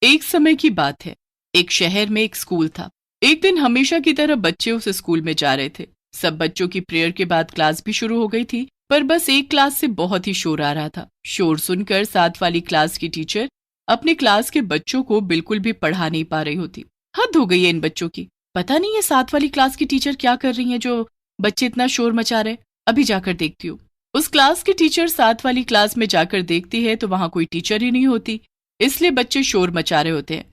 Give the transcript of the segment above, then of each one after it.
एक समय की बात है। एक शहर में एक स्कूल था। एक दिन हमेशा की तरह बच्चे उस स्कूल में जा रहे थे। सब बच्चों की प्रेयर के बाद क्लास भी शुरू हो गई थी, पर बस एक क्लास से बहुत ही शोर आ रहा था। शोर सुनकर साथ वाली क्लास की टीचर अपने क्लास के बच्चों को बिल्कुल भी पढ़ा नहीं पा रही होती। हद हो गई है इन बच्चों की। पता नहीं ये साथ वाली क्लास की टीचर क्या कर रही हैं जो बच्चे इतना शोर मचा रहे। अभी जाकर देखती हूँ। उस क्लास की टीचर साथ वाली क्लास में जाकर देखती है तो वहां कोई टीचर ही नहीं होती, इसलिए बच्चे शोर मचा रहे होते हैं।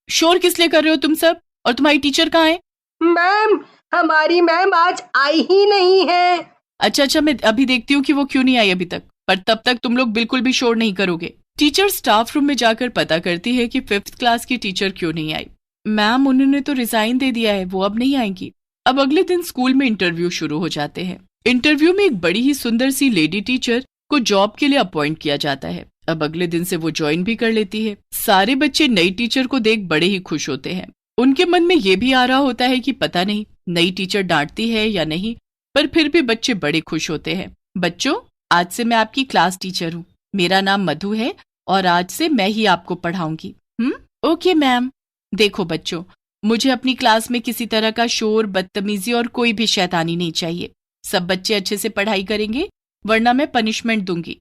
शोर किस लिए कर रहे हो तुम सब, और तुम्हारी टीचर कहाँ है? मैम, हमारी मैम आज आई ही नहीं है। अच्छा, मैं अभी देखती हूँ कि वो क्यों नहीं आई अभी तक, पर तब तक तुम लोग बिल्कुल भी शोर नहीं करोगे। टीचर स्टाफ रूम में जाकर पता करती है कि 5th क्लास की टीचर क्यों नहीं आई। मैम, उन्होंने तो रिजाइन दे दिया है, वो अब नहीं आएंगी। अब अगले दिन स्कूल में इंटरव्यू शुरू हो जाते हैं। इंटरव्यू में एक बड़ी ही सुंदर सी लेडी टीचर को जॉब के लिए अपॉइंट किया जाता है। अब अगले दिन से वो ज्वाइन भी कर लेती है। सारे बच्चे नई टीचर को देख बड़े ही खुश होते हैं। उनके मन में ये भी आ रहा होता है कि पता नहीं नई टीचर डांटती है या नहीं, पर फिर भी बच्चे बड़े खुश होते हैं। बच्चों, आज से मैं आपकी क्लास टीचर हूँ। मेरा नाम मधु है और आज से मैं ही आपको पढ़ाऊंगी। Okay ma'am. देखो बच्चों, मुझे अपनी क्लास में किसी तरह का शोर, बदतमीजी और कोई भी शैतानी नहीं चाहिए। सब बच्चे अच्छे से पढ़ाई करेंगे, वरना मैं पनिशमेंट दूंगी।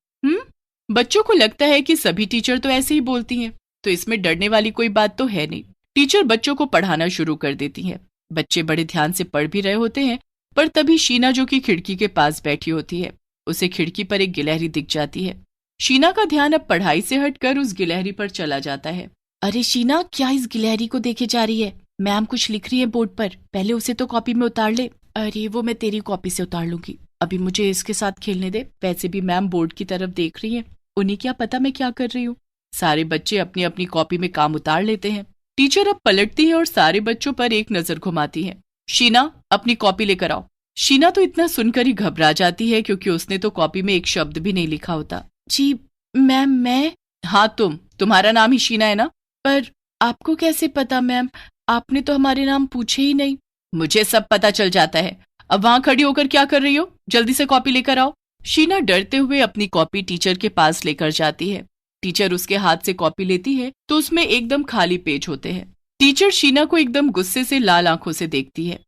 बच्चों को लगता है कि सभी टीचर तो ऐसे ही बोलती हैं, तो इसमें डरने वाली कोई बात तो है नहीं। टीचर बच्चों को पढ़ाना शुरू कर देती हैं। बच्चे बड़े ध्यान से पढ़ भी रहे होते हैं, पर तभी शीना, जो कि खिड़की के पास बैठी होती है, उसे खिड़की पर एक गिलहरी दिख जाती है। शीना का ध्यान अब पढ़ाई से हटकर उस गिलहरी पर चला जाता है। अरे शीना, क्या इस गिलहरी को देखे जा रही है? मैम कुछ लिख रही है बोर्ड पर, पहले उसे तो कॉपी में उतार ले। अरे वो मैं तेरी कॉपी से उतार लूंगी, अभी मुझे इसके साथ खेलने दे। वैसे भी मैम बोर्ड की तरफ देख रही है, उन्हें क्या पता मैं क्या कर रही हूँ। सारे बच्चे अपनी अपनी कॉपी में काम उतार लेते हैं। टीचर अब पलटती है और सारे बच्चों पर एक नजर घुमाती है। शीना, अपनी कॉपी लेकर आओ। शीना तो इतना सुनकर ही घबरा जाती है, क्योंकि उसने तो कॉपी में एक शब्द भी नहीं लिखा होता। जी मैम, मैं? हाँ तुम्हारा नाम ही शीना है ना? पर आपको कैसे पता मैम, आपने तो हमारे नाम पूछे ही नहीं। मुझे सब पता चल जाता है। अब वहां खड़ी होकर क्या कर रही हो? जल्दी से कॉपी लेकर आओ। शीना डरते हुए अपनी कॉपी टीचर के पास लेकर जाती है। टीचर उसके हाथ से कॉपी लेती है तो उसमें एकदम खाली पेज होते हैं। टीचर शीना को एकदम गुस्से से लाल आंखों से देखती है।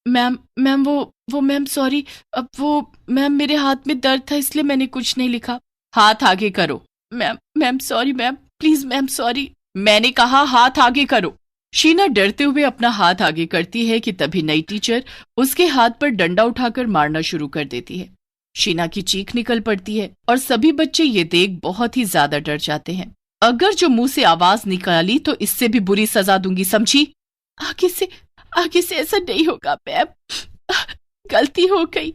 मैम वो मैम सॉरी, अब वो मैम मेरे हाथ में दर्द था इसलिए मैंने कुछ नहीं लिखा। हाथ आगे करो। Ma'am sorry ma'am, please ma'am sorry. मैंने कहा हाथ आगे करो। शीना डरते हुए अपना हाथ आगे करती है कि तभी नई टीचर उसके हाथ पर डंडा उठाकर मारना शुरू कर देती है। शीना की चीख निकल पड़ती है और सभी बच्चे ये देख बहुत ही ज्यादा डर जाते हैं। अगर जो मुंह से आवाज निकाली तो इससे भी बुरी सजा दूंगी, समझी? आगे से ऐसा नहीं होगा मैम, गलती हो गई,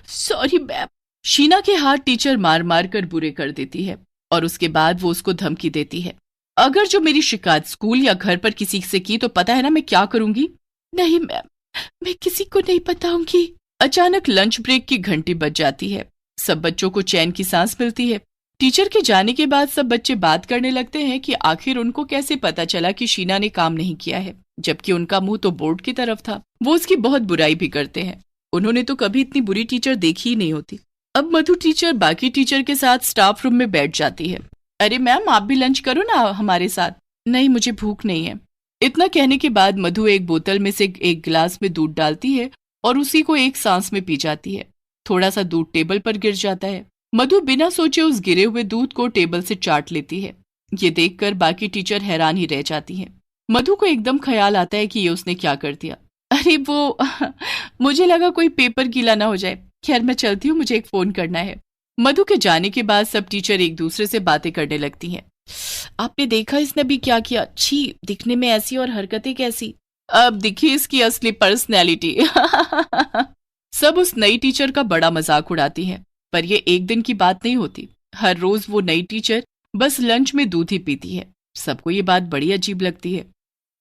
सॉरी मैम। शीना के हाथ टीचर मार मार कर बुरे कर देती है और उसके बाद वो उसको धमकी देती है, अगर जो मेरी शिकायत स्कूल या घर पर किसी से की तो पता है ना मैं क्या करूंगी। नहीं मैम, मैं किसी को नहीं बताऊंगी। अचानक लंच ब्रेक की घंटी बज जाती है। सब बच्चों को चैन की सांस मिलती है। टीचर के जाने के बाद सब बच्चे बात करने लगते हैं कि आखिर उनको कैसे पता चला कि शीना ने काम नहीं किया है, जबकि उनका मुंह तो बोर्ड की तरफ था। वो उसकी बहुत बुराई भी करते हैं। उन्होंने तो कभी इतनी बुरी टीचर देखी ही नहीं होती। अब मधु टीचर बाकी टीचर के साथ स्टाफ रूम में बैठ जाती है। अरे मैम, आप भी लंच करो ना हमारे साथ। नहीं, मुझे भूख नहीं है। इतना कहने के बाद मधु एक बोतल में से एक गिलास में दूध डालती है और उसी को एक सांस में पी जाती है। थोड़ा सा दूध टेबल पर गिर जाता है। मधु बिना सोचे उस गिरे हुए दूध को टेबल से चाट लेती है। ये देखकर बाकी टीचर हैरान ही रह जाती हैं। मधु को एकदम ख्याल आता है कि ये उसने क्या कर दिया। अरे वो मुझे लगा कोई पेपर गीला ना हो जाए। खैर मैं चलती हूँ, मुझे एक फोन करना है। मधु के जाने के बाद सब टीचर एक दूसरे से बातें करने लगती हैं। आपने देखा इसने भी क्या किया? छी, दिखने में ऐसी और हरकतें कैसी। अब दिखी इसकी असली पर्सनैलिटी। सब उस नई टीचर का बड़ा मजाक उड़ाती हैं, पर यह एक दिन की बात नहीं होती। हर रोज वो नई टीचर बस लंच में दूध ही पीती है। सबको ये बात बड़ी अजीब लगती है।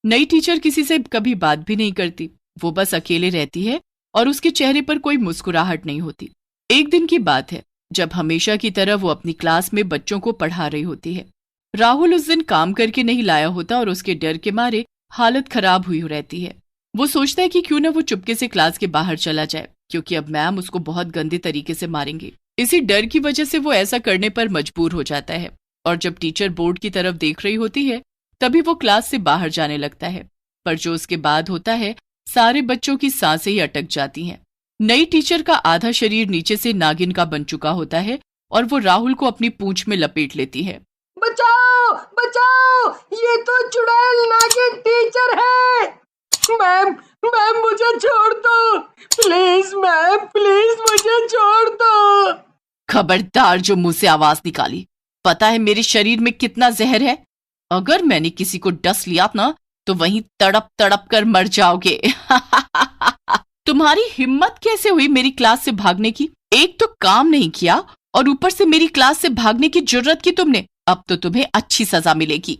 नई टीचर किसी से कभी बात भी नहीं करती। वो बस अकेले रहती है और उसके चेहरे पर कोई मुस्कुराहट नहीं होती। एक दिन की बात है, जब हमेशा की तरह वो अपनी क्लास में बच्चों को पढ़ा रही होती है। राहुल उस दिन काम करके नहीं लाया होता और उसके डर के मारे हालत खराब हुई रहती है। वो सोचता है कि क्यों ना वो चुपके से क्लास के बाहर चला जाए, क्योंकि अब मैम उसको बहुत गंदे तरीके से मारेंगे। इसी डर की वजह से वो ऐसा करने पर मजबूर हो जाता है और जब टीचर बोर्ड की तरफ देख रही होती है तभी वो क्लास से बाहर जाने लगता है, पर जो उसके बाद होता है, सारे बच्चों की सांसें ही अटक जाती हैं। नई टीचर का आधा शरीर नीचे से नागिन का बन चुका होता है और वो राहुल को अपनी पूंछ में लपेट लेती है। बचाओ बचाओ, ये तो चुड़ैल नागिन टीचर है। मैम मैम मुझे छोड़ दो, प्लीज मैम, प्लीज मुझे छोड़ दो। खबरदार जो मुंह से आवाज निकाली, पता है मेरे शरीर में कितना जहर है। अगर मैंने किसी को डस लिया ना तो वहीं तड़प तड़प कर मर जाओगे। तुम्हारी हिम्मत कैसे हुई मेरी क्लास से भागने की? एक तो काम नहीं किया और ऊपर से मेरी क्लास से भागने की जुर्रत की तुमने। अब तो तुम्हें अच्छी सजा मिलेगी।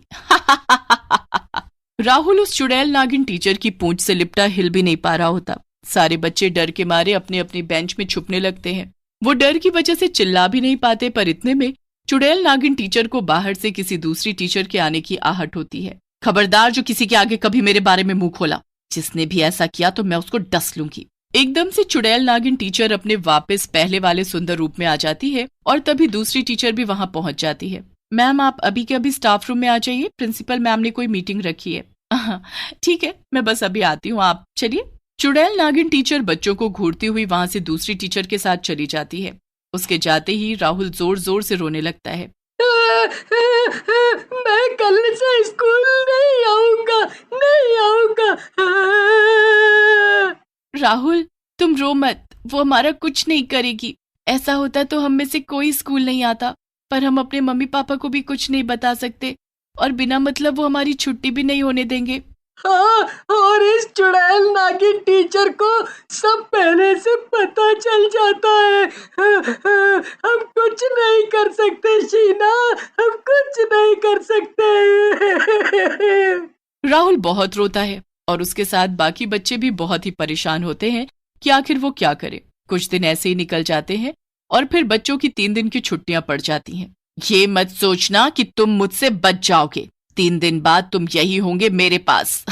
राहुल उस चुड़ैल नागिन टीचर की पूंछ से लिपटा हिल भी नहीं पा रहा होता। सारे बच्चे डर के मारे अपने अपने बेंच में छुपने लगते हैं। वो डर की वजह से चिल्ला भी नहीं पाते, पर इतने में चुड़ैल नागिन टीचर को बाहर से किसी दूसरी टीचर के आने की आहट होती है। खबरदार जो किसी के आगे कभी मेरे बारे में मुंह खोला, जिसने भी ऐसा किया तो मैं उसको डस लूंगी। एकदम से चुड़ैल नागिन टीचर अपने वापस पहले वाले सुंदर रूप में आ जाती है और तभी दूसरी टीचर भी वहां पहुंच जाती है। मैम आप अभी के अभी स्टाफ रूम में आ जाइए, प्रिंसिपल मैम ने कोई मीटिंग रखी है। ठीक है, मैं बस अभी आती हूँ, आप चलिए। चुड़ैल नागिन टीचर बच्चों को घूरती हुई वहां से दूसरी टीचर के साथ चली जाती है। उसके जाते ही राहुल जोर जोर से रोने लगता है। मैं कल से स्कूल नहीं आऊंगा, नहीं आऊंगा। राहुल तुम रो मत, वो हमारा कुछ नहीं करेगी। ऐसा होता तो हम में से कोई स्कूल नहीं आता, पर हम अपने मम्मी पापा को भी कुछ नहीं बता सकते और बिना मतलब वो हमारी छुट्टी भी नहीं होने देंगे। हाँ, और इस चुड़ैल नागिन टीचर को सब पहले से पता चल जाता है। हम कुछ नहीं कर सकते शीना, हम कुछ नहीं कर सकते। राहुल बहुत रोता है और उसके साथ बाकी बच्चे भी बहुत ही परेशान होते हैं कि आखिर वो क्या करे। कुछ दिन ऐसे ही निकल जाते हैं और फिर बच्चों की 3 दिन की छुट्टियां पड़ जाती हैं। ये मत सोचना कि तुम मुझसे बच जाओगे, 3 दिन बाद तुम यही होंगे मेरे पास।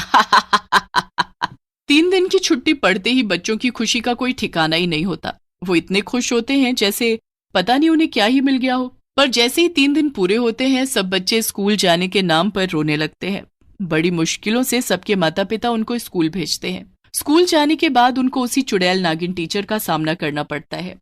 3 दिन की छुट्टी पड़ते ही बच्चों की खुशी का कोई ठिकाना ही नहीं होता। वो इतने खुश होते हैं जैसे पता नहीं उन्हें क्या ही मिल गया हो। पर जैसे ही 3 दिन पूरे होते हैं, सब बच्चे स्कूल जाने के नाम पर रोने लगते हैं। बड़ी मुश्किलों से सबके माता पिता उनको स्कूल भेजते हैं। स्कूल जाने के बाद उनको उसी चुड़ैल नागिन टीचर का सामना करना पड़ता है।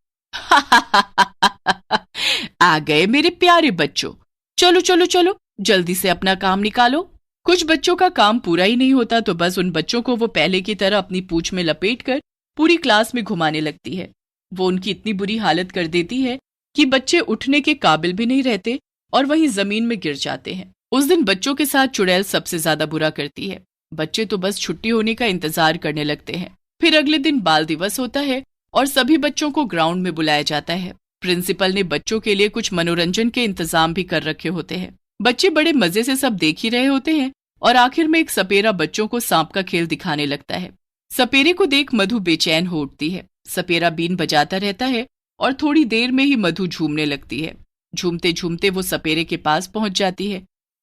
आ गए मेरे प्यारे बच्चों, चलो चलो चलो जल्दी से अपना काम निकालो। कुछ बच्चों का काम पूरा ही नहीं होता तो बस उन बच्चों को वो पहले की तरह अपनी पूंछ में लपेटकर पूरी क्लास में घुमाने लगती है। वो उनकी इतनी बुरी हालत कर देती है कि बच्चे उठने के काबिल भी नहीं रहते और वहीं जमीन में गिर जाते हैं। उस दिन बच्चों के साथ चुड़ैल सबसे ज्यादा बुरा करती है। बच्चे तो बस छुट्टी होने का इंतजार करने लगते हैं। फिर अगले दिन बाल दिवस होता है और सभी बच्चों को ग्राउंड में बुलाया जाता है। प्रिंसिपल ने बच्चों के लिए कुछ मनोरंजन के इंतजाम भी कर रखे होते हैं। बच्चे बड़े मजे से सब देख ही रहे होते हैं और आखिर में एक सपेरा बच्चों को सांप का खेल दिखाने लगता है। सपेरे को देख मधु बेचैन हो उठती है। सपेरा बीन बजाता रहता है और थोड़ी देर में ही मधु झूमने लगती है। झूमते झूमते वो सपेरे के पास पहुंच जाती है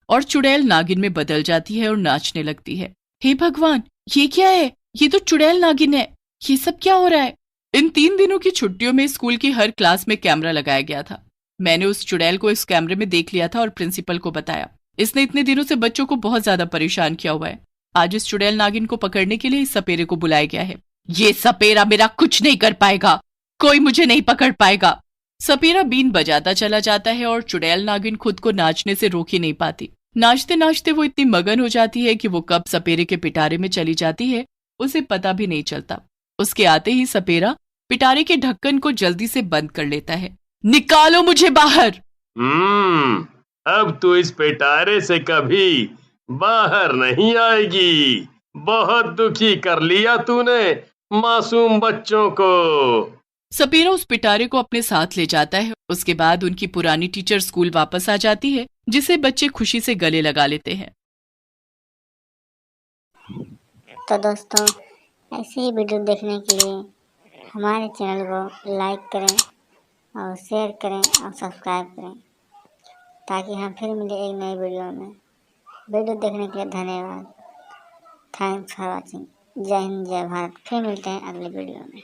और चुड़ैल नागिन में बदल जाती है और नाचने लगती है। हे भगवान, ये क्या है? ये तो चुड़ैल नागिन है। ये सब क्या हो रहा है? इन 3 दिनों की छुट्टियों में स्कूल की हर क्लास में कैमरा लगाया गया था। मैंने उस चुड़ैल को इस कैमरे में देख लिया था और प्रिंसिपल को बताया। इसने इतने दिनों से बच्चों को बहुत ज्यादा परेशान किया हुआ है। आज इस चुड़ैल नागिन को पकड़ने के लिए इस सपेरे को बुलाया गया है। ये सपेरा मेरा कुछ नहीं कर पाएगा, कोई मुझे नहीं पकड़ पाएगा। सपेरा बीन बजाता चला जाता है और चुड़ैल नागिन खुद को नाचने से रोक ही नहीं पाती। नाचते नाचते वो इतनी मगन हो जाती है कि वो कब सपेरे के पिटारे में चली जाती है उसे पता भी नहीं चलता। उसके आते ही सपेरा पिटारे के ढक्कन को जल्दी से बंद कर लेता है। निकालो मुझे बाहर। अब तू इस पिटारे से कभी बाहर नहीं आएगी। बहुत दुखी कर लिया तूने मासूम बच्चों को। सपेरा उस पिटारे को अपने साथ ले जाता है। उसके बाद उनकी पुरानी टीचर स्कूल वापस आ जाती है, जिसे बच्चे खुशी से गले लगा लेते हैं। तो दोस्तों, ऐसे ही वीडियो देखने के लिए हमारे चैनल को लाइक करें और शेयर करें और सब्सक्राइब करें, ताकि हम फिर मिले एक नई वीडियो में। वीडियो देखने के लिए धन्यवाद। Thanks for watching. जय हिंद, जय भारत। फिर मिलते हैं अगले वीडियो में।